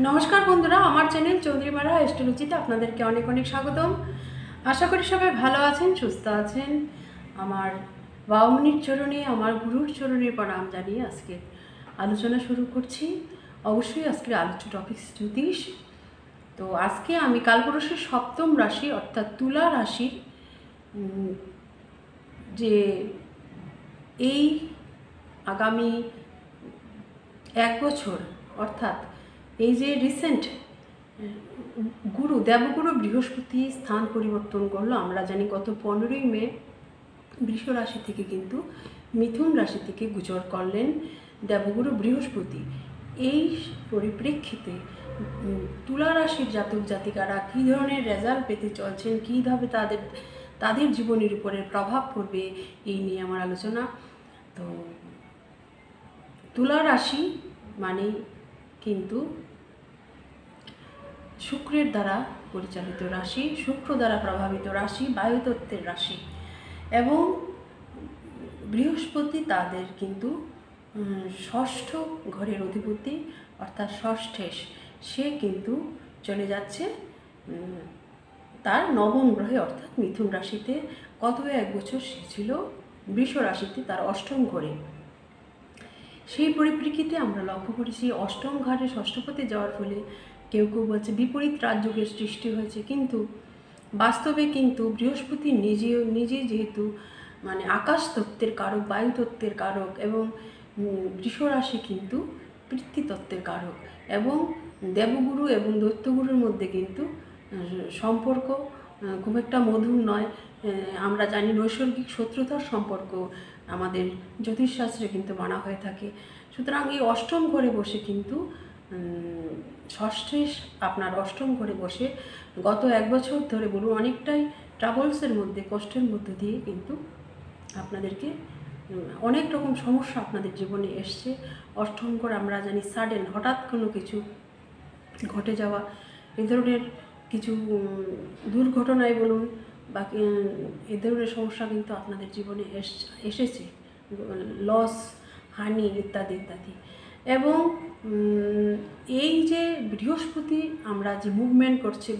নমস্কার বন্ধুরা, আমার চ্যানেল চৌধুরীমারা অ্যাস্ট্রোলজিতে আপনাদেরকে অনেক অনেক স্বাগতম। আশা করি সবাই ভালো আছেন, সুস্থ আছেন। আমার বাউমনির চরণে, আমার গুরুর চরণে প্রণাম জানিয়ে আজকে আলোচনা শুরু করছি। অবশ্যই আজকের আলোচ্য টপিক জ্যোতিষ। তো আজকে আমি কালপুরুষের সপ্তম রাশি অর্থাৎ তুলা রাশির যে এই আগামী এক বছর অর্থাৎ এই যে রিসেন্ট দেবগুরু বৃহস্পতি স্থান পরিবর্তন করলো। আমরা জানি গত 15ই মে বৃষ রাশি থেকে কিন্তু মিথুন রাশি থেকে গোচর করলেন দেবগুরু বৃহস্পতি। এই পরিপ্রেক্ষিতে তুলা রাশির জাতক জাতিকারা কী ধরনের রেজাল্ট পেতে চলছেন, কীভাবে তাদের জীবনের উপরে প্রভাব পড়বে, এই নিয়ে আমার আলোচনা। তো তুলা রাশি মানে কিন্তু শুক্রের দ্বারা পরিচালিত রাশি, শুক্র দ্বারা প্রভাবিত রাশি, বায়ুতত্ত্বের রাশি, এবং বৃহস্পতি তাদের কিন্তু ষষ্ঠ ঘরের অধিপতি অর্থাৎ ষষ্ঠেশ। সে কিন্তু চলে যাচ্ছে তার নবম গ্রহে অর্থাৎ মিথুন রাশিতে। গত এক বছর সে ছিল বৃষ রাশিতে, তার অষ্টম ঘরে। সেই পরিপ্রেক্ষিতে আমরা লক্ষ্য করেছি অষ্টম ঘরে ষষ্ঠপতি যাওয়ার ফলে কেউ কেউ বলছে বিপরীত রাজযোগের সৃষ্টি হয়েছে, কিন্তু বাস্তবে কিন্তু বৃহস্পতি নিজে যেহেতু মানে আকাশ তত্ত্বের কারক, বায়ুতত্ত্বের কারক, এবং বৃষ রাশি কিন্তু পৃথ্বীতত্ত্বের কারক, এবং দেবগুরু এবং দৈত্যগুরুর মধ্যে কিন্তু সম্পর্ক খুব একটা মধুর নয়। আমরা জানি নৈসর্গিক শত্রুতার সম্পর্ক আমাদের জ্যোতিষশাস্ত্রে কিন্তু মানা হয়ে থাকে। সুতরাং এই অষ্টম ঘরে বসে কিন্তু ষষ্ঠেশ আপনার অষ্টম ঘরে বসে গত এক বছর ধরে বলুন অনেকটাই ট্রাবলসের মধ্যে, কষ্টের মধ্যে দিয়ে কিন্তু আপনাদেরকে অনেক রকম সমস্যা আপনাদের জীবনে এসছে। অষ্টম ঘর আমরা জানি সাডেন, হঠাৎ কোনো কিছু ঘটে যাওয়া, এ ধরনের কিছু দুর্ঘটনায় বলুন বা এ ধরনের সমস্যা কিন্তু আপনাদের জীবনে এসেছে, লস, হানি ইত্যাদি ইত্যাদি। এবং এই যে বৃহস্পতি আমরা যে মুভমেন্ট করছে,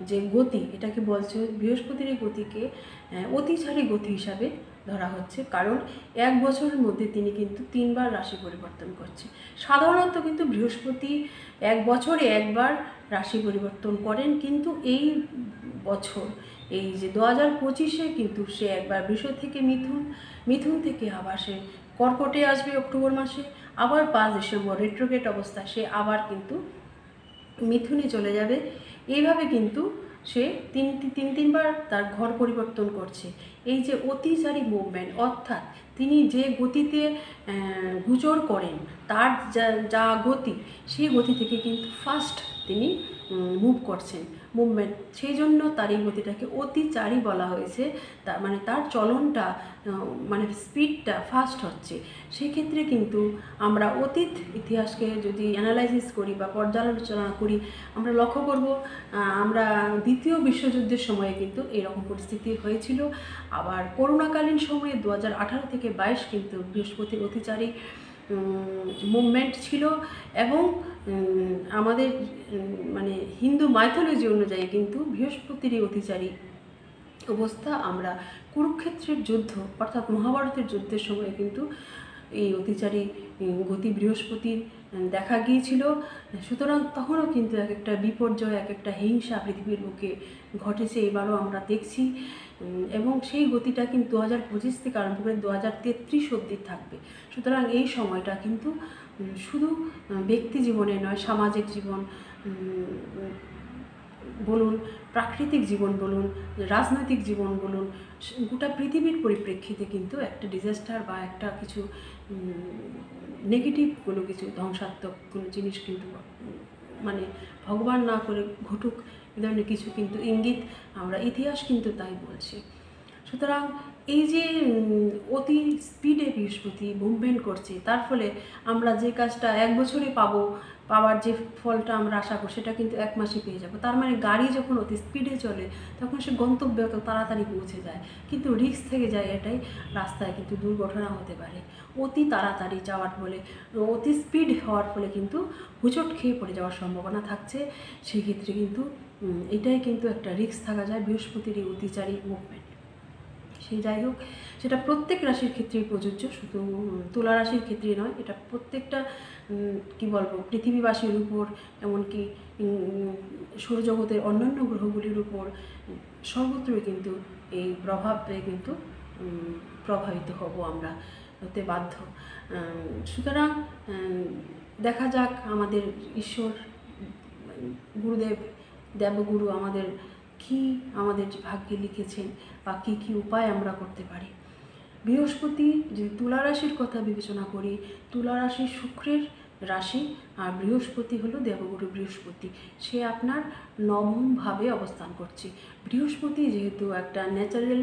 যে গতি, এটাকে বলছে বৃহস্পতির এই গতিকে অতিচারী গতি হিসাবে ধরা হচ্ছে, কারণ এক বছরের মধ্যে তিনি কিন্তু 3বার রাশি পরিবর্তন করছে। সাধারণত কিন্তু বৃহস্পতি এক বছরে একবার রাশি পরিবর্তন করেন, কিন্তু এই বছর এই যে 2025-এ কিন্তু সে একবার বৃষ থেকে মিথুন থেকে আবার সে কর্কটে আসবে অক্টোবর মাসে, আবার 5 ডিসেম্বর রেট্রোগেট অবস্থা সে আবার কিন্তু মিথুনে চলে যাবে। এইভাবে কিন্তু সে তিনবার তার ঘর পরিবর্তন করছে। এই যে অতিচারী মুভমেন্ট, অর্থাৎ তিনি যে গতিতে গোচর করেন, তার যা গতি, সেই গতি থেকে কিন্তু ফাস্ট তিনি মুভ করছেন, মুভমেন্ট, সেই জন্য তার এই গতিটাকে অতিচারী বলা হয়েছে। তার মানে তার চলনটা মানে স্পিডটা ফাস্ট হচ্ছে। সেক্ষেত্রে কিন্তু আমরা অতীত ইতিহাসকে যদি অ্যানালাইসিস করি বা পর্যালোচনা করি, আমরা লক্ষ্য করব আমরা দ্বিতীয় বিশ্বযুদ্ধের সময়ে কিন্তু এরকম পরিস্থিতি হয়েছিল। আবার করোনাকালীন সময়ে 2018 থেকে 22 কিন্তু বৃহস্পতির অতিচারী মুভমেন্ট ছিল। এবং আমাদের মানে হিন্দু মাইথোলজি অনুযায়ী কিন্তু বৃহস্পতির এই অতিচারী অবস্থা আমরা কুরুক্ষেত্রের যুদ্ধ অর্থাৎ মহাভারতের যুদ্ধের সময় কিন্তু এই অতিচারী গতি বৃহস্পতির দেখা গিয়েছিল। সুতরাং তখনও কিন্তু এক একটা বিপর্যয়, এক একটা হিংসা পৃথিবীর বুকে ঘটেছে, এবারও আমরা দেখছি। এবং সেই গতিটা কিন্তু 2025 থেকে আরম্ভ করে 2033 অবধি থাকবে। সুতরাং এই সময়টা কিন্তু শুধু ব্যক্তি জীবনে নয়, সামাজিক জীবন বলুন, প্রাকৃতিক জীবন বলুন, রাজনৈতিক জীবন বলুন, গোটা পৃথিবীর পরিপ্রেক্ষিতে কিন্তু একটা ডিজাস্টার বা একটা কিছু নেগেটিভ কোনো কিছু ধ্বংসাত্মক কোনো জিনিস কিন্তু মানে ভগবান না করে ঘটুক, এ ধরনের কিছু কিন্তু ইঙ্গিত আমরা ইতিহাস কিন্তু তাই বলছি। সুতরাং এই যে অতি স্পিডে বৃহস্পতি মুভমেন্ট করছে, তার ফলে আমরা যে কাজটা এক বছরে পাবো পাওয়ার যে ফলটা আমরা আশা করি সেটা কিন্তু 1 মাসে পেয়ে যাব। তার মানে গাড়ি যখন অতি স্পিডে চলে তখন সে গন্তব্যে তাড়াতাড়ি পৌঁছে যায়, কিন্তু রিস্ক থেকে যায় এটাই, রাস্তায় কিন্তু দুর্ঘটনা হতে পারে। অতি তাড়াতাড়ি যাওয়ার ফলে, অতি স্পিড হওয়ার ফলে কিন্তু হোঁচট খেয়ে পড়ে যাওয়ার সম্ভাবনা থাকছে। সেই ক্ষেত্রে কিন্তু এটাই কিন্তু একটা রিস্ক থাকা যায় বৃহস্পতির এই অতিচারী মুভমেন্ট। সেই যাই হোক, সেটা প্রত্যেক রাশির ক্ষেত্রেই প্রযোজ্য, শুধু তুলা রাশির ক্ষেত্রে নয়। এটা প্রত্যেকটা কি বলবো পৃথিবীবাসীর উপর, এমনকি সৌরজগতের অন্যান্য গ্রহগুলির উপর সর্বত্রই কিন্তু এই প্রভাবে কিন্তু প্রভাবিত হব আমরা, হতে বাধ্য। সুতরাং দেখা যাক আমাদের ঈশ্বর গুরুদেব দেবগুরু আমাদের কি আমাদের ভাগ্যে লিখেছেন বা কী কী উপায় আমরা করতে পারি। বৃহস্পতি, যদি তুলা রাশির কথা বিবেচনা করি, তুলা রাশি শুক্রের রাশি, আর বৃহস্পতি হলো দেবগুরু বৃহস্পতি, সে আপনার নবমভাবে অবস্থান করছে। বৃহস্পতি যেহেতু একটা ন্যাচারাল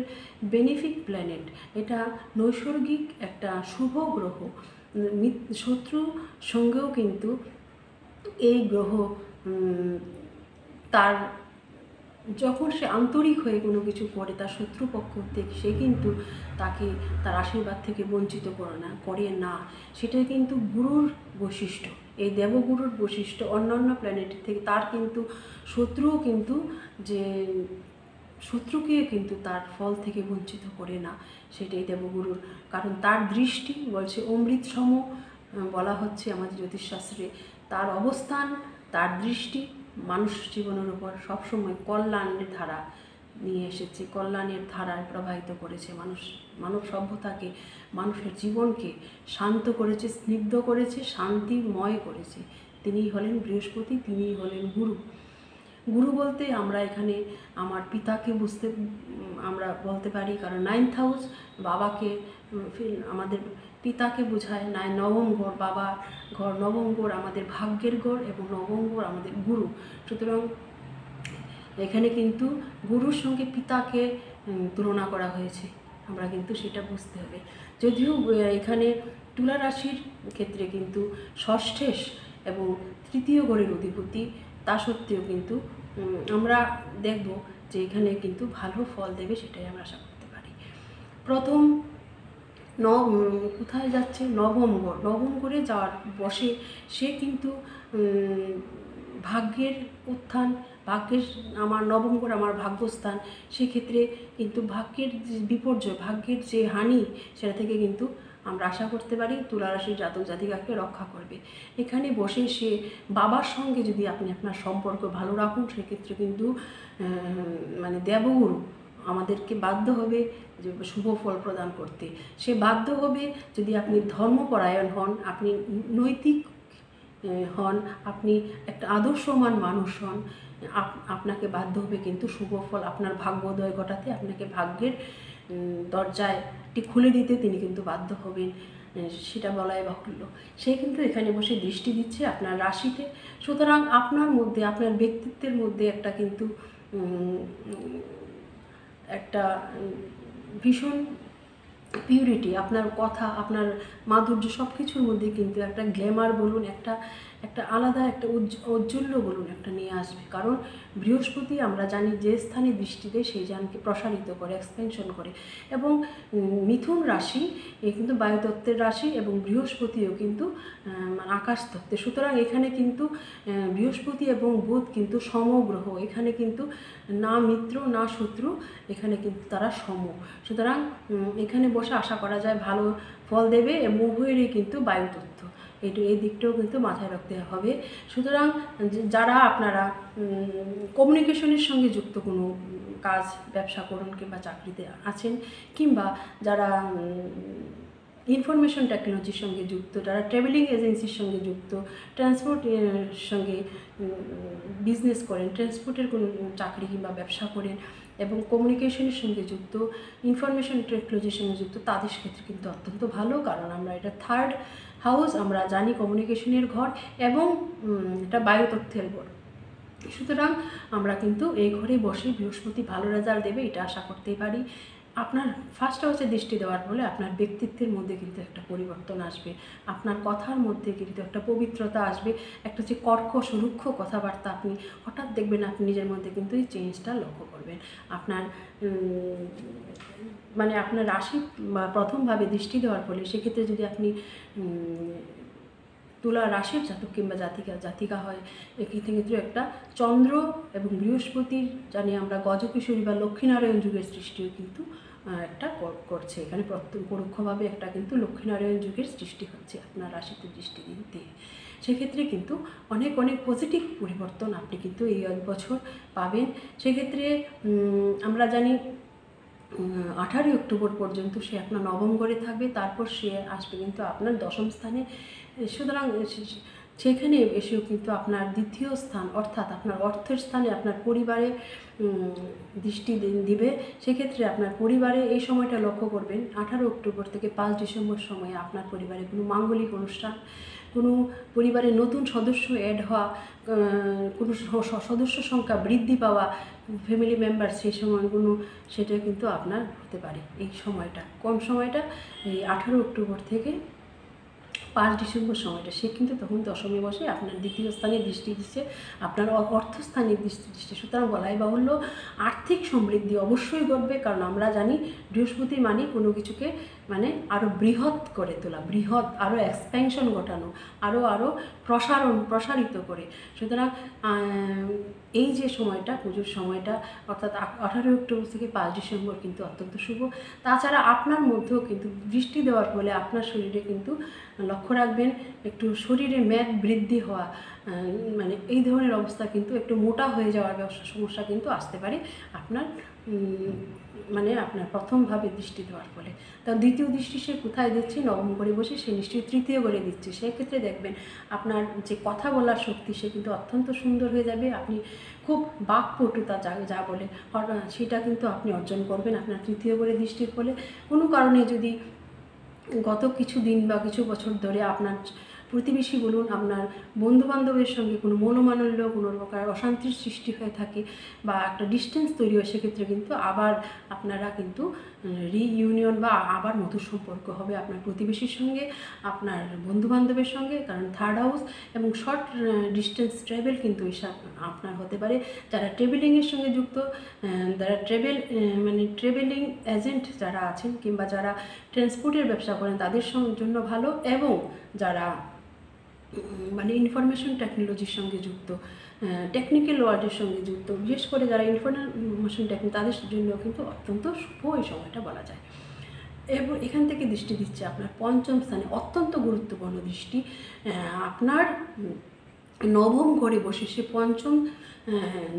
বেনিফিক প্ল্যানেট, এটা নৈসর্গিক একটা শুভ গ্রহ, শত্রু সঙ্গেও কিন্তু এই গ্রহ তার যখন সে আন্তরিক হয়ে কোনো কিছু করে তার শত্রুপক্ষ থেকে, সে কিন্তু তাকে তার আশীর্বাদ থেকে বঞ্চিত করে না। সেটাই কিন্তু গুরুর বৈশিষ্ট্য, এই দেবগুরুর বৈশিষ্ট্য। অন্যান্য প্ল্যানেটের থেকে তার কিন্তু শত্রুও কিন্তু যে শত্রুকে কিন্তু তার ফল থেকে বঞ্চিত করে না, সেটাই দেবগুরুর। কারণ তার দৃষ্টি বলছে অমৃত সম, বলা হচ্ছে আমাদের জ্যোতিষশাস্ত্রে, তার অবস্থান, তার দৃষ্টি মানুষ জীবনের উপর সবসময় কল্যাণের ধারা নিয়ে এসেছে, কল্যাণের ধারায় প্রবাহিত করেছে মানব সভ্যতাকে, মানুষের জীবনকে শান্ত করেছে, স্নিগ্ধ করেছে, শান্তিময় করেছে। তিনিই হলেন বৃহস্পতি, তিনিই হলেন গুরু। গুরু বলতে আমরা এখানে আমার পিতাকে আমরা বলতে পারি, কারণ 9th হাউস বাবাকে, আমাদের পিতাকে বোঝায়। নবম ঘর বাবা ঘর, নবম ঘর আমাদের ভাগ্যের ঘর, এবং নবম ঘর আমাদের গুরু। সুতরাং এখানে কিন্তু গুরুর সঙ্গে পিতাকে তুলনা করা হয়েছে, আমরা কিন্তু সেটা বুঝতে হবে। যদিও এখানে তুলা রাশির ক্ষেত্রে কিন্তু ষষ্ঠেশ এবং তৃতীয় ঘরের অধিপতি, তা সত্ত্বেও কিন্তু আমরা দেখব যে এখানে কিন্তু ভালো ফল দেবে, সেটাই আমরা আশা করতে পারি। প্রথম কোথায় যাচ্ছে? নবম ঘরে যাওয়ার বসে সে কিন্তু ভাগ্যের উত্থান, আমার নবম ঘর আমার ভাগ্যস্থান, সেক্ষেত্রে কিন্তু ভাগ্যের যে বিপর্যয়, ভাগ্যের যে হানি, সেটা থেকে কিন্তু আমরা আশা করতে পারি তুলা রাশির জাতক জাতিকাকে রক্ষা করবে। এখানে বসে সে বাবার সঙ্গে যদি আপনি আপনার সম্পর্ক ভালো রাখুন, সেক্ষেত্রে কিন্তু মানে দেবগুরু আমাদেরকে বাধ্য হবে যে শুভ ফল প্রদান করতে। সে বাধ্য হবে যদি আপনি ধর্মপরায়ণ হন, আপনি নৈতিক হন, আপনি একটা আদর্শমান মানুষ হন, আপনাকে বাধ্য হবে কিন্তু শুভ ফল, আপনার ভাগ্যোদয় ঘটাতে, আপনাকে ভাগ্যের দরজাটি খুলে দিতে তিনি কিন্তু বাধ্য হবেন, সেটা বলাই বাহুল্য। সে কিন্তু এখানে বসে দৃষ্টি দিচ্ছে আপনার রাশিতে। সুতরাং আপনার মধ্যে, আপনার ব্যক্তিত্বের মধ্যে একটা কিন্তু একটা ভীষণ পিউরিটি, আপনার কথা, আপনার মাধুর্য, সব কিছুর মধ্যে কিন্তু একটা গ্ল্যামার বলুন, একটা আলাদা একটা ঔজ্জ্বল্য বলুন, একটা নিয়ে আসবে। কারণ বৃহস্পতি আমরা জানি যে স্থানে দৃষ্টি দেয় সেই জানকে প্রসারিত করে, এক্সপেনশন করে। এবং মিথুন রাশি কিন্তু বায়ুতত্ত্বের রাশি, এবং বৃহস্পতিও কিন্তু আকাশতত্ত্বের। সুতরাং এখানে কিন্তু বৃহস্পতি এবং বুধ কিন্তু সমগ্রহ, এখানে কিন্তু না মিত্র না শত্রু, এখানে কিন্তু তারা সম। সুতরাং এখানে বসে আশা করা যায় ভালো ফল দেবে, এবং উভয়েরই কিন্তু বায়ুতত্ত্ব, এই দিকটাও কিন্তু মাথায় রাখতে হবে। সুতরাং যারা আপনারা কমিউনিকেশনের সঙ্গে যুক্ত কোনো কাজ, ব্যবসা করুন কিংবা চাকরিতে আছেন, কিংবা যারা ইনফরমেশন টেকনোলজির সঙ্গে যুক্ত, যারা ট্রাভেলিং এজেন্সির সঙ্গে যুক্ত, ট্রান্সপোর্টের সঙ্গে বিজনেস করেন, ট্রান্সপোর্টের কোনো চাকরি কিংবা ব্যবসা করেন, এবং কমিউনিকেশনের সঙ্গে যুক্ত, ইনফরমেশন টেকনোলজির সঙ্গে যুক্ত, তাদের ক্ষেত্রে কিন্তু অত্যন্ত ভালো। কারণ আমরা এটা 3rd হাউস আমরা জানি কমিউনিকেশনের ঘর, এবং এটা বায়ুতত্ত্বের ঘর। সুতরাং আমরা কিন্তু এই ঘরে বসে বৃহস্পতি ভালো রেজাল্ট দেবে, এটা আশা করতেই পারি। আপনার ফার্স্টে হচ্ছে দৃষ্টি দেওয়ার ফলে আপনার ব্যক্তিত্বের মধ্যে কিন্তু একটা পরিবর্তন আসবে, আপনার কথার মধ্যে কিন্তু একটা পবিত্রতা আসবে, একটা যে কর্কশ রুক্ষ কথাবার্তা আপনি হঠাৎ দেখবেন আপনি নিজের মধ্যে কিন্তু এই চেঞ্জটা লক্ষ্য করবেন। আপনার মানে আপনার রাশি বা প্রথমভাবে দৃষ্টি দেওয়ার ফলে সেক্ষেত্রে যদি আপনি তুলা রাশির জাতক কিংবা জাতিকা হয়, এক্ষেত্রে একটা চন্দ্র এবং বৃহস্পতির জানি আমরা গজকিশোরী বা লক্ষ্মীনারায়ণ যুগের সৃষ্টিও কিন্তু একটা করছে এখানে পরোক্ষভাবে একটা কিন্তু লক্ষ্মীনারায়ণ যুগের সৃষ্টি হচ্ছে আপনার রাশিতে দৃষ্টি দিয়ে। সেক্ষেত্রে কিন্তু অনেক অনেক পজিটিভ পরিবর্তন আপনি কিন্তু এই এক বছর পাবেন। সেক্ষেত্রে আমরা জানি 18ই অক্টোবর পর্যন্ত সে আপনার নবম ঘরে থাকবে, তারপর সে আসবে কিন্তু আপনার দশম স্থানে। সুতরাং সেখানে এসেও কিন্তু আপনার দ্বিতীয় স্থান অর্থাৎ আপনার অর্থের স্থানে আপনার পরিবারে দৃষ্টি দিবে। সেক্ষেত্রে আপনার পরিবারে এই সময়টা লক্ষ্য করবেন 18 অক্টোবর থেকে 5 ডিসেম্বর সময়ে আপনার পরিবারে কোনো মাঙ্গলিক অনুষ্ঠান, কোনো পরিবারে নতুন সদস্য অ্যাড হওয়া, কোনো সদস্য সংখ্যা বৃদ্ধি পাওয়া, ফ্যামিলি মেম্বার সেই সময়গুলো সেটা কিন্তু আপনার হতে পারে। এই সময়টা কোন সময়টা, এই 18 অক্টোবর থেকে 5 ডিসেম্বর সময়টা সে কিন্তু তখন দশমে বসে আপনার দ্বিতীয় স্থানে দৃষ্টি দিচ্ছে, আপনার অর্থস্থানে দৃষ্টি দিচ্ছে। সুতরাং বলাই বাহুল্য আর্থিক সমৃদ্ধি অবশ্যই ঘটবে, কারণ আমরা জানি বৃহস্পতি মানে কোনো কিছুকে মানে আরও বৃহৎ করে তোলা, বৃহৎ আরও এক্সপ্যানশন ঘটানো, আরও প্রসারিত করে। সুতরাং এই যে সময়টা পুজোর সময়টা অর্থাৎ 18 অক্টোবর থেকে 5 ডিসেম্বর কিন্তু অত্যন্ত শুভ। তাছাড়া আপনার মধ্যেও কিন্তু দৃষ্টি দেওয়ার ফলে আপনার শরীরে কিন্তু লক্ষ্য রাখবেন একটু শরীরে মেদ বৃদ্ধি হওয়া, মানে এই ধরনের অবস্থা কিন্তু একটু মোটা হয়ে যাওয়ার সমস্যা কিন্তু আসতে পারে আপনার মানে আপনার প্রথমভাবে দৃষ্টি দেওয়ার ফলে। তার দ্বিতীয় দৃষ্টি সে কোথায় দিচ্ছে, নবম ঘরে বসে সে নিশ্চয়ই তৃতীয় ঘরে দিচ্ছে। সেক্ষেত্রে দেখবেন আপনার যে কথা বলার শক্তি সে কিন্তু অত্যন্ত সুন্দর হয়ে যাবে, আপনি খুব বাকপটুতা যা বলে সেটা কিন্তু আপনি অর্জন করবেন আপনার তৃতীয় ঘরে দৃষ্টির ফলে। কোনো কারণে যদি গত কিছু দিন বা কিছু বছর ধরে আপনার প্রতিবেশী বলুন, আপনার বন্ধুবান্ধবের সঙ্গে কোনো মনোমালিন্য, কোনো প্রকার অশান্তির সৃষ্টি হয়ে থাকে বা একটা ডিস্টেন্স তৈরি হয়, সেক্ষেত্রে কিন্তু আবার আপনারা কিন্তু রিইউনিয়ন বা আবার নতুন সম্পর্ক হবে আপনার প্রতিবেশীর সঙ্গে, আপনার বন্ধুবান্ধবের সঙ্গে। কারণ থার্ড হাউস এবং শর্ট ডিস্টেন্স ট্রাভেল কিন্তু আপনার হতে পারে। যারা ট্রাভেলিংয়ের সঙ্গে যুক্ত, যারা ট্রাভেলিং এজেন্ট যারা আছেন কিংবা যারা ট্রান্সপোর্টের ব্যবসা করেন তাদের জন্য ভালো, এবং যারা মানে ইনফরমেশন টেকনোলজির সঙ্গে যুক্ত, টেকনিক্যাল ওয়ার্ল্ডের সঙ্গে যুক্ত, বিশেষ করে যারা ইনফরমেশন তাদের জন্য কিন্তু অত্যন্ত শুভ এই সময়টা বলা যায়। এবং এখান থেকে দৃষ্টি দিচ্ছে আপনার পঞ্চম স্থানে, অত্যন্ত গুরুত্বপূর্ণ দৃষ্টি, আপনার নবম ঘরে বসে সে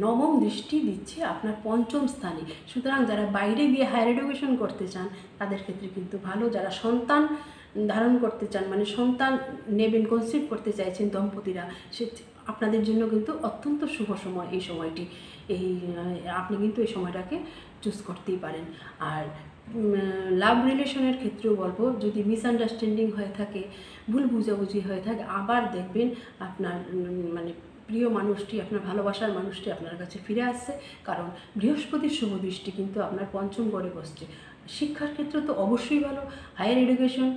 নবম দৃষ্টি দিচ্ছে আপনার পঞ্চম স্থানে। সুতরাং যারা বাইরে গিয়ে হায়ার এডুকেশন করতে চান তাদের ক্ষেত্রে কিন্তু ভালো, যারা সন্তান ধারণ করতে চান মানে সন্তান নেবেন, কনসিভ করতে চাইছেন দম্পতিরা, সে আপনাদের জন্য কিন্তু অত্যন্ত শুভ সময় এই সময়টি। আপনি কিন্তু এই সময়টাকে চুজ করতেই পারেন। আর লাভ রিলেশনের ক্ষেত্রেও বলবো, যদি মিসআন্ডারস্ট্যান্ডিং হয়ে থাকে, ভুল বুঝাবুঝি হয়ে থাকে, আবার দেখবেন আপনার মানে প্রিয় মানুষটি, আপনার ভালোবাসার মানুষটি আপনার কাছে ফিরে আসছে, কারণ বৃহস্পতির শুভ দৃষ্টি কিন্তু আপনার পঞ্চম ঘরে বসছে। শিক্ষার ক্ষেত্রে তো অবশ্যই ভালো, হায়ার এডুকেশন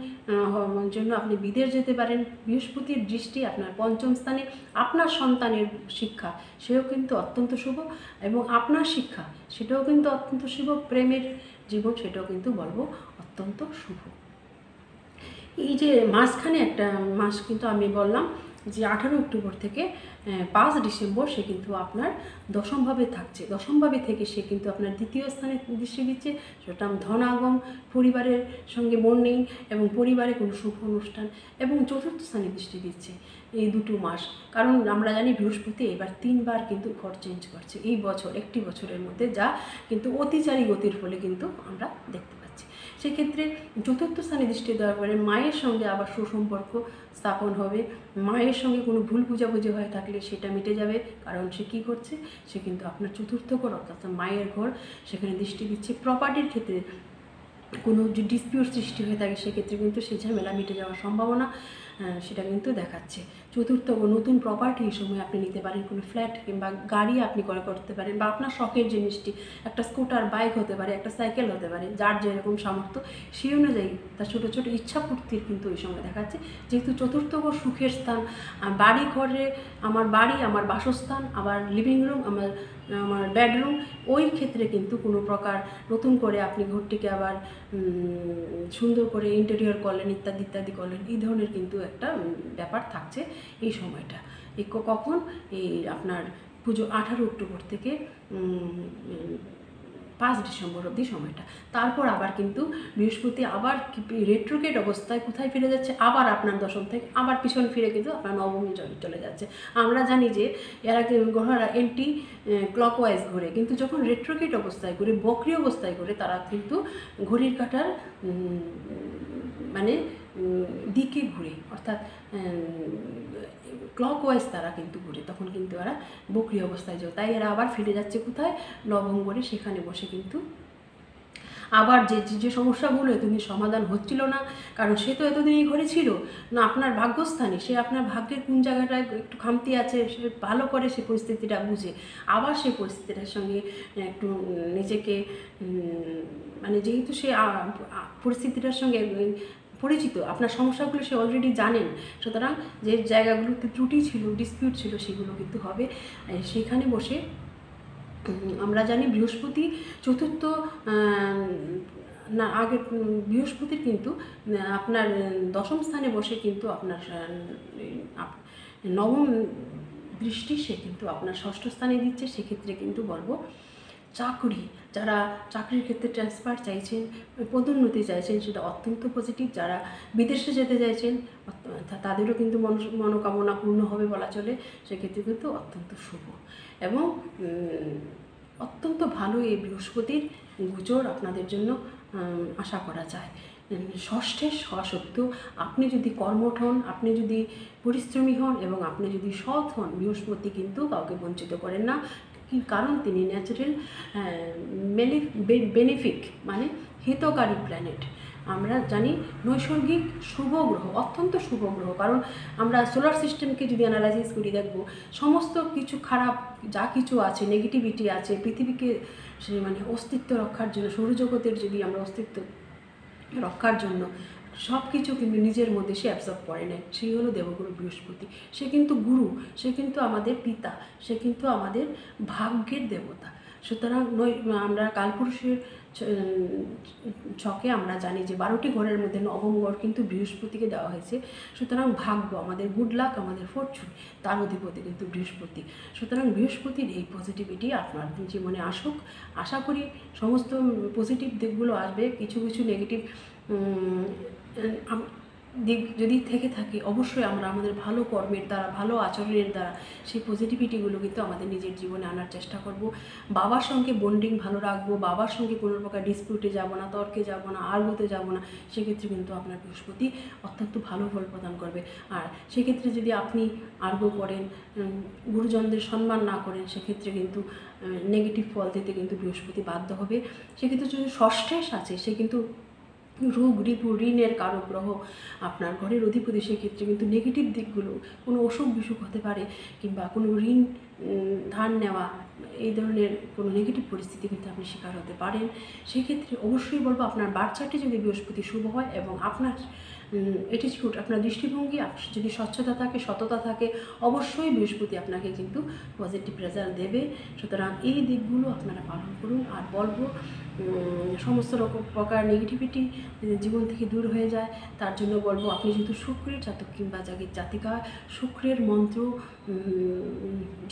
জন্য আপনি বিদেশ যেতে পারেন। বৃহস্পতির দৃষ্টি আপনার পঞ্চম স্থানে, আপনার সন্তানের শিক্ষা সেও কিন্তু অত্যন্ত শুভ, এবং আপনার শিক্ষা সেটাও কিন্তু অত্যন্ত শুভ, প্রেমের জীবন সেটাও কিন্তু বলবো অত্যন্ত শুভ। এই যে মাঝখানে একটা মাস কিন্তু আমি বললাম যে 18 অক্টোবর থেকে 5 ডিসেম্বর সে কিন্তু আপনার দশমভাবে থাকছে। দশমভাবে থেকে সে কিন্তু আপনার দ্বিতীয় স্থানে দৃষ্টি দিচ্ছে, সেটা ধনাগম, পরিবারের সঙ্গে বন্ডিং এবং পরিবারে কোনো শুভ অনুষ্ঠান, এবং চতুর্থ স্থানে দৃষ্টি দিচ্ছে এই দুটো মাস। কারণ আমরা জানি বৃহস্পতি এবার 3 বার কিন্তু ঘর চেঞ্জ করছে এই বছর, একটি বছরের মধ্যে, যা কিন্তু অতিচারী গতির ফলে কিন্তু আমরা দেখতে পাচ্ছি। সেক্ষেত্রে চতুর্থ স্থানে দৃষ্টি দেওয়ার পরে মায়ের সঙ্গে আবার সুসম্পর্ক স্থাপন হবে, মায়ের সঙ্গে কোনো ভুল বুঝাবুঝি হয়ে থাকলে সেটা মিটে যাবে, কারণ সে কী করছে, সে কিন্তু আপনার চতুর্থ ঘর অর্থাৎ মায়ের ঘর সেখানে দৃষ্টি দিচ্ছে। প্রপার্টির ক্ষেত্রে কোনো যে ডিসপিউট সৃষ্টি হয়ে থাকে সেক্ষেত্রে কিন্তু সেই ঝামেলা মিটে যাওয়ার সম্ভাবনা সেটা কিন্তু দেখাচ্ছে। চতুর্থ নতুন প্রপার্টি এই সময় আপনি নিতে পারেন, কোনো ফ্ল্যাট কিংবা গাড়ি আপনি ক্রয় করতে পারেন, বা আপনার শখের জিনিসটি একটা স্কুটার, বাইক হতে পারে, একটা সাইকেল হতে পারে, যার যেরকম সামর্থ্য সেই অনুযায়ী তার ছোটো ছোটো ইচ্ছা পূর্তির কিন্তু ওই সময় দেখাচ্ছে। যেহেতু চতুর্থ ঘর সুখের স্থান, বাড়ি ঘরে আমার বাড়ি, আমার বাসস্থান, আবার লিভিং রুম, আমার বেডরুম, ওই ক্ষেত্রে কিন্তু কোনো প্রকার নতুন করে আপনি ঘরটিকে আবার সুন্দর করে ইন্টেরিয়র করলেন, ইত্যাদি ইত্যাদি করলেন, এই ধরনের কিন্তু একটা ব্যাপার থাকছে এই সময়টা। কখন এই আপনার পুজো 18 অক্টোবর থেকে 5 ডিসেম্বর অবধি সময়টা। তারপর আবার কিন্তু বৃহস্পতি আবার রেট্রোগেট অবস্থায় কোথায় ফিরে যাচ্ছে, আবার আপনার দশম থেকে আবার পিছন ফিরে কিন্তু আপনার নবমী চলে যাচ্ছে। আমরা জানি যে এরা গ্রহরা এন্টি ক্লকওয়াইজ ঘোরে, কিন্তু যখন রেট্রোগেট অবস্থায় ঘুরে, বক্রি অবস্থায় ঘুরে, তারা কিন্তু ঘড়ির কাঁটার মানে দিকে ঘুরে, অর্থাৎ ক্লকওয়াইজ তারা কিন্তু ঘুরে, তখন কিন্তু এরা বক্রি অবস্থায় যায়। তাই এরা আবার ফিরে যাচ্ছে কোথায়, নবম ঘরে, সেখানে বসে কিন্তু আবার যে সমস্যাগুলো এতদিন সমাধান হচ্ছিল না, কারণ সে তো এতদিন এই ঘরে ছিল না, আপনার ভাগ্যস্থানে, সে আপনার ভাগ্যের কোন জায়গাটায় একটু খামতি আছে, সে ভালো করে সে পরিস্থিতিটা বুঝে আবার সেই পরিস্থিতিটার সঙ্গে একটু নিজেকে মানে যেহেতু সে পরিস্থিতিটার সঙ্গে পরিচিত, আপনার সমস্যাগুলো সে অলরেডি জানেন, সুতরাং যে জায়গাগুলোতে ত্রুটি ছিল, ডিসপিউট ছিল, সেগুলো কিন্তু হবে। সেখানে বসে আমরা জানি বৃহস্পতি চতুর্থ না আগে বৃহস্পতির কিন্তু আপনার দশম স্থানে বসে কিন্তু আপনার নবম দৃষ্টি সে কিন্তু আপনার ষষ্ঠ স্থানে দিচ্ছে। সেক্ষেত্রে কিন্তু বলবো চাকরি, যারা চাকরির ক্ষেত্রে ট্রান্সফার চাইছেন, পদোন্নতি চাইছেন, সেটা অত্যন্ত পজিটিভ। যারা বিদেশে যেতে চাইছেন তাদেরও কিন্তু মনোকামনা পূর্ণ হবে বলা চলে, সেক্ষেত্রে কিন্তু অত্যন্ত শুভ এবং অত্যন্ত ভালো এই বৃহস্পতির গোচর আপনাদের জন্য আশা করা যায়। ষষ্ঠে হওয়া সত্ত্বেও আপনি যদি কর্মঠ হন, আপনি যদি পরিশ্রমী হন এবং আপনি যদি সৎ হন, বৃহস্পতি কিন্তু কাউকে বঞ্চিত করেন না। কারণ তিনি ন্যাচারাল বেনিফিক মানে হিতকারী প্ল্যানেট। আমরা জানি নৈসর্গিক শুভ গ্রহ, অত্যন্ত শুভ গ্রহ। কারণ আমরা সোলার সিস্টেমকে যদি অ্যানালাইসিস করি, দেখব সমস্ত কিছু খারাপ যা কিছু আছে, নেগেটিভিটি আছে, পৃথিবীকে সে মানে অস্তিত্ব রক্ষার জন্য, সৌরজগতের যদি আমরা অস্তিত্ব রক্ষার জন্য সব কিছু কিন্তু নিজের মধ্যে সে অ্যাবজর্ব করে নেয়। সেই হলো দেবগুরু বৃহস্পতি। সে কিন্তু গুরু, সে কিন্তু আমাদের পিতা, সে কিন্তু আমাদের ভাগ্যের দেবতা। সুতরাং আমরা কালপুরুষের ছকে আমরা জানি যে 12টি ঘরের মধ্যে নবম ঘর কিন্তু বৃহস্পতিকে দেওয়া হয়েছে। সুতরাং ভাগ্য, আমাদের গুড লাক, আমাদের ফরচুন, তার অধিপতি কিন্তু বৃহস্পতি। সুতরাং বৃহস্পতির এই পজিটিভিটি আপনার জীবনে আসুক। আশা করি সমস্ত পজিটিভ দিকগুলো আসবে, কিছু কিছু নেগেটিভ দিক যদি থেকে থাকে, অবশ্যই আমরা আমাদের ভালো কর্মের দ্বারা, ভালো আচরণের দ্বারা সেই পজিটিভিটিগুলো কিন্তু আমাদের নিজের জীবনে আনার চেষ্টা করব। বাবার সঙ্গে বন্ডিং ভালো রাখবো, বাবার সঙ্গে কোনো প্রকার ডিসপিউটে যাব না, তর্কে যাব না, আর্গতে যাব না। সেক্ষেত্রে কিন্তু আপনার বৃহস্পতি অত্যন্ত ভালো ফল প্রদান করবে। আর সেক্ষেত্রে যদি আপনি আর্গ করেন, গুরুজনদের সম্মান না করেন, সেক্ষেত্রে কিন্তু নেগেটিভ ফল দিতে কিন্তু বৃহস্পতি বাধ্য হবে। সেক্ষেত্রে যদি ষষ্ঠেশ আছে, সে কিন্তু রোগ, রিপু, ঋণের কারক গ্রহ, আপনার ঘরের অধিপতি। সেক্ষেত্রে কিন্তু নেগেটিভ দিকগুলো, কোনো অসুখ বিসুখ হতে পারে, কিংবা কোনো ঋণ ধার নেওয়া, এই ধরনের কোনো নেগেটিভ পরিস্থিতি কিন্তু আপনি শিকার হতে পারেন। সেক্ষেত্রে অবশ্যই বলবো আপনার বার্থ চার্টে যদি বৃহস্পতি শুভ হয় এবং আপনার অ্যাটিটিউড, আপনার দৃষ্টিভঙ্গি যদি স্বচ্ছতা থাকে, সততা থাকে, অবশ্যই বৃহস্পতি আপনাকে কিন্তু পজিটিভ রেজাল্ট দেবে। সুতরাং এই দিকগুলো আপনারা পালন করুন। আর বলবো সমস্ত রকম প্রকার নেগেটিভিটি জীবন থেকে দূর হয়ে যায়, তার জন্য বলবো আপনি যেহেতু শুক্রের জাতক কিংবা জাতিকা, শুক্রের মন্ত্র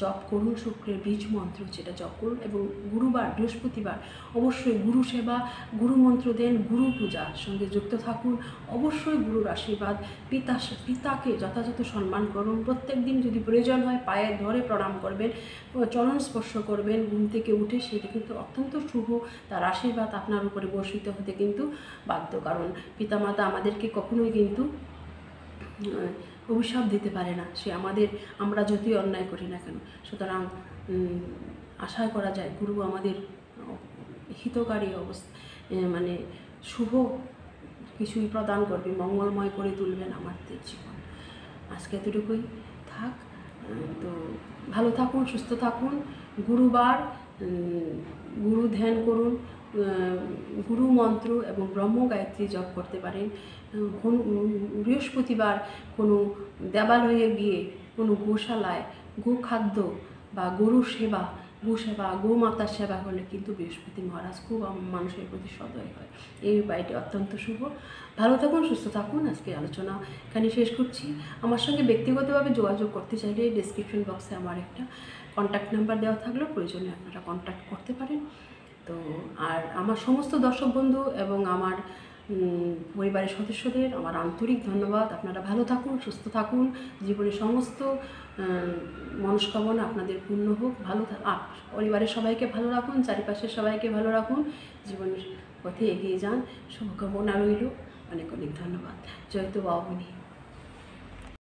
জপ করুন, শুক্রের বীজ মন্ত্র যেটা জপ করুন, এবং গুরুবার, বৃহস্পতিবার অবশ্যই গুরু সেবা, গুরু মন্ত্র দেন, গুরু পূজার সঙ্গে যুক্ত থাকুন। অবশ্যই গুরুর আশীর্বাদ, পিতাকে যথাযথ সম্মান করুন। প্রত্যেক দিন যদি প্রয়োজন হয় পায়ে ধরে প্রণাম করবেন, চরণ স্পর্শ করবেন ঘুম থেকে উঠে, সেটা কিন্তু অত্যন্ত শুভ। তার আশীর্বাদ আপনার উপরে বর্ষিত হতে কিন্তু বাধ্য। কারণ পিতামাতা আমাদেরকে কখনোই কিন্তু অভিশাপ দিতে পারে না, সে আমরা যতই অন্যায় করি না কেন। সুতরাং আশা করা যায় গুরু আমাদের হিতকারী অবস্থা মানে শুভ কিছুই প্রদান করবে, মঙ্গলময় করে তুলবেন আমাদের জীবন। আজকে এতটুকুই। থাক। তো ভালো থাকুন, সুস্থ থাকুন। গুরুবার গুরু ধ্যান করুন, গুরু মন্ত্র এবং ব্রহ্ম গায়ত্রী জপ করতে পারেন। বৃহস্পতিবার কোনো দেবালয়ে গিয়ে কোনো গোশালায় গোখাদ্য বা গরুর সেবা, গোসেবা, গোমাতার সেবা করলে কিন্তু বৃহস্পতি মহারাজ খুব মানুষের প্রতি সদয় হয়। এই উপায়টি অত্যন্ত শুভ। ভালো থাকুন, সুস্থ থাকুন। আজকে আলোচনা এখানে শেষ করছি। আমার সঙ্গে ব্যক্তিগতভাবে যোগাযোগ করতে চাইলে ডেসক্রিপশন বক্সে আমার একটা কন্ট্যাক্ট নাম্বার দেওয়া থাকলেও প্রয়োজনে আপনারা কন্ট্যাক্ট করতে পারেন। তো আর আমার সমস্ত দর্শক বন্ধু এবং আমার পরিবারের সদস্যদের আমার আন্তরিক ধন্যবাদ। আপনারা ভালো থাকুন, সুস্থ থাকুন, জীবনের সমস্ত মনস্কামনা আপনাদের পূর্ণ হোক। পরিবারের সবাইকে ভালো রাখুন, চারিপাশের সবাইকে ভালো রাখুন, জীবনের পথে এগিয়ে যান। শুভকামনা রইল। অনেক অনেক ধন্যবাদ। জয়তু বাবুনি।